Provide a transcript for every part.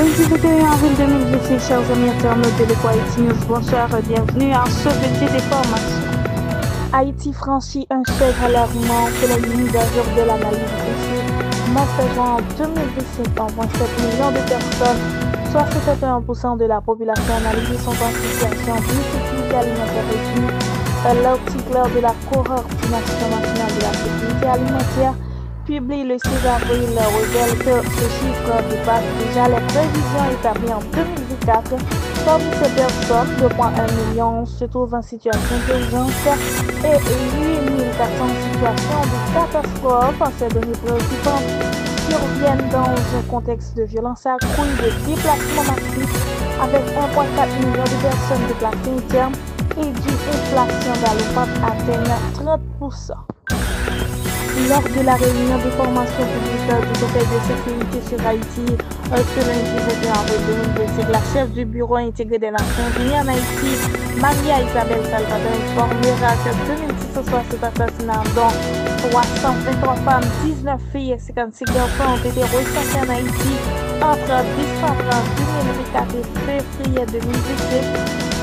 Lundi 21 avril 2026, chers amis internautes de l'Eco Haïti News, bonsoir et bienvenue à ce petit d'information. Haïti franchit un seuil alarmant pour la mise à jour de l'analyse du mois de juin 2017, environ 7 millions de personnes, soit 71% de la population analysée sont en situation d'insécurité alimentaire réduite. L'article de la Coordination nationale de la sécurité alimentaire publié le 6 avril révèle que ce chiffre dépasse déjà les prévisions établies en 2024. Parmi ces personnes, 2,1 millions se trouvent en situation d'urgence et 8 400 situations de catastrophe. Ces données préoccupantes surviennent dans un contexte de violence accrue, de déplacement massif, avec 1,4 million de personnes déplacées internes et d'une inflation galopante atteignant 30%. Lors de la réunion de formation publique du Conseil de sécurité sur Haïti, ce lundi 21 avril 2026, la chef du Bureau intégré des Nations Unies en Haïti, Maria Isabelle Salvador, informera que 2660 assassinats, dont 323 femmes, 19 filles et 56 garçons ont été recensés en Haïti entre décembre 2024 et février 2017,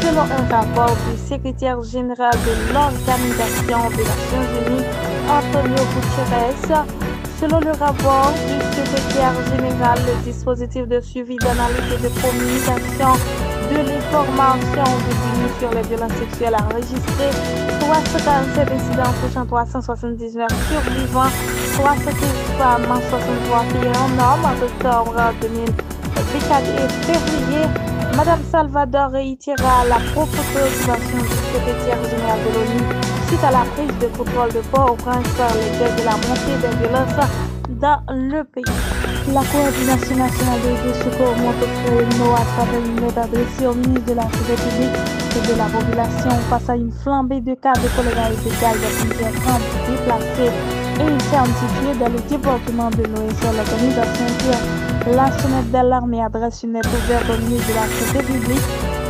selon un rapport du secrétaire général de l'Organisation des Nations Unies, Antonio Guterres. Selon le rapport du secrétaire général, le dispositif de suivi, d'analyse et de communication de l'information de l'ONU sur les violences sexuelles a enregistré 347 incidents touchant 379 survivants, 315 femmes, 63 filles et un homme entre octobre 2024 et février. Madame Salvador réitéra la propre préoccupation du secrétaire général de l'ONU suite à la prise de contrôle de Port-au-Prince par les guerres de la montée des violences dans le pays. La coordination nationale des secours montre que à travers une lettre adressée au ministre de la Santé publique et de la population face à une flambée de cas de choléra et de gaz dans plusieurs camps déplacés et identifiés dans le département de l'Ouest. L'organisation tire la sonnette d'alarme et adresse une lettre ouverte au ministre de la Santé publique.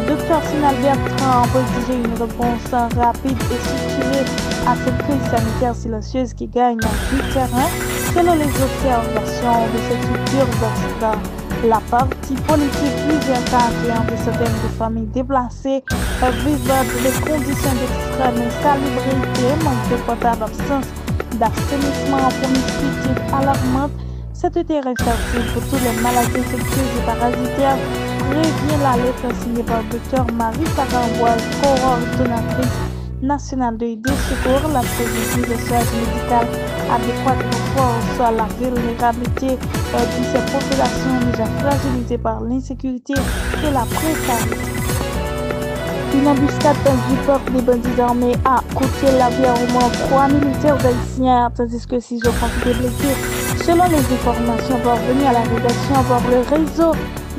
Dr Sinal Bertrand a exigé une réponse rapide et structurée à cette crise sanitaire silencieuse qui gagne du terrain. Selon les observations de cette structure dans la partie politique, plusieurs cas incluant des centaines de familles déplacées vivent dans des conditions d'extrême insalubrité, manque de potable, absence d'assainissement, promiscuité alarmante. Cette terre infertile pour toutes les maladies infectieuses et parasitaires prévient la lettre signée par Dr Marie-Sarah Amboise, coordonnatrice nationale de secours. La stratégie de soins médical adéquate renforce la vulnérabilité de ces populations déjà fragilisées par l'insécurité et la précarité. Une embuscade du port des bandits armés a coûté la vie à au moins 3 militaires haïtiens, tandis que 6 autres ont été blessés. Selon les informations parvenues à la rédaction par le réseau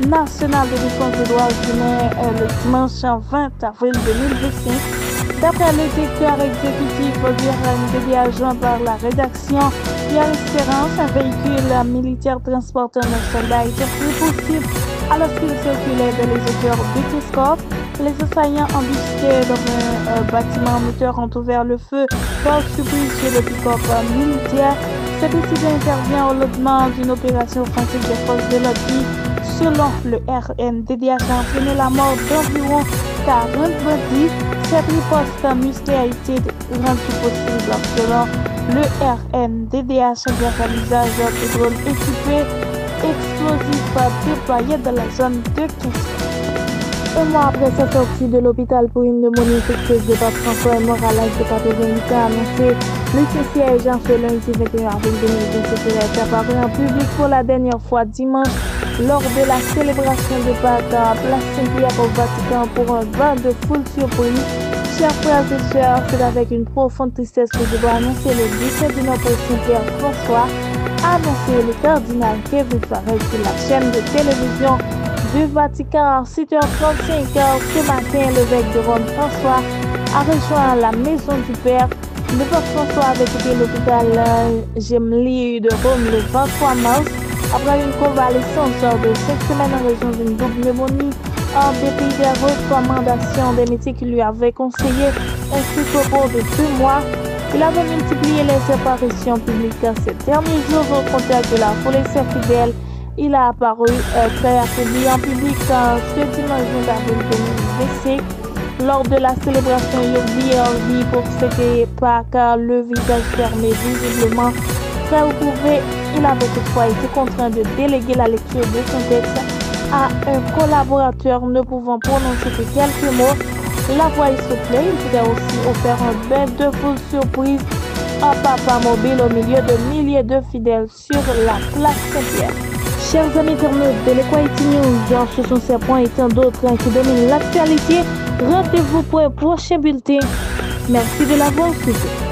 national de défense des droits humains le dimanche 20 avril 2025, d'après le directeur exécutif du RNDD adjoint par la rédaction, Pierre Espérance, un véhicule militaire transportant 9 soldats était plus possible alors qu'il circulait dans les hauteurs de Kiscop. Les assaillants embusqués dans un bâtiment moteur ont ouvert le feu par surprise sur le pick-up militaire. Cette décision intervient au lendemain d'une opération offensive des forces de l'ordre qui, selon le RNDDH, a entraîné la mort d'environ 40 bandits. Cette riposte musclée a été rendue possible selon le RNDDH grâce à l'usage de drones équipés explosifs déployés dans la zone de Kiscop. Un mois après sa sortie de l'hôpital pour une pneumonie infectieuse, de Pape François est mort à l'âge de 88 ans, a annoncé le siège en ce lundi 21 avril 2027. Il est apparu en public pour la dernière fois dimanche lors de la célébration de Pâques à Place Saint-Pierre au Vatican pour un bain de foule surprise. Chers frères et sœurs, c'est avec une profonde tristesse que je dois annoncer le décès de notre Saint-Pierre François, a annoncé le cardinal Kevin Farrell sur la chaîne de télévision du Vatican à 7h35 ce matin. L'évêque de Rome François a rejoint la maison du Père. Le pape François avait quitté l'hôpital Gemelli de Rome le 23 mars après une convalescence de 5 semaines en raison d'une double pneumonie. En dépit des recommandations des médecins qui lui avaient conseillé ainsi qu'au cours de 2 mois, il avait multiplié les apparitions publiques ces derniers jours au contact de la foule et ses fidèles. Il a apparu très affaibli en public ce dimanche 20 avril 2025 lors de la célébration Yogi pour fêter Pâques, le visage fermé visiblement très recouvert. Il avait toutefois été contraint de déléguer la lecture de son texte à un collaborateur ne pouvant prononcer que quelques mots. La voix essoufflée, il pouvait aussi offrir un bain de foule surprise en papa mobile au milieu de milliers de fidèles sur la place Saint-Pierre. Chers amis internautes de l'Equality News, ce sont ces points et tant d'autres qui dominent l'actualité. Rendez-vous pour un prochain bulletin. Merci de l'avoir suivi.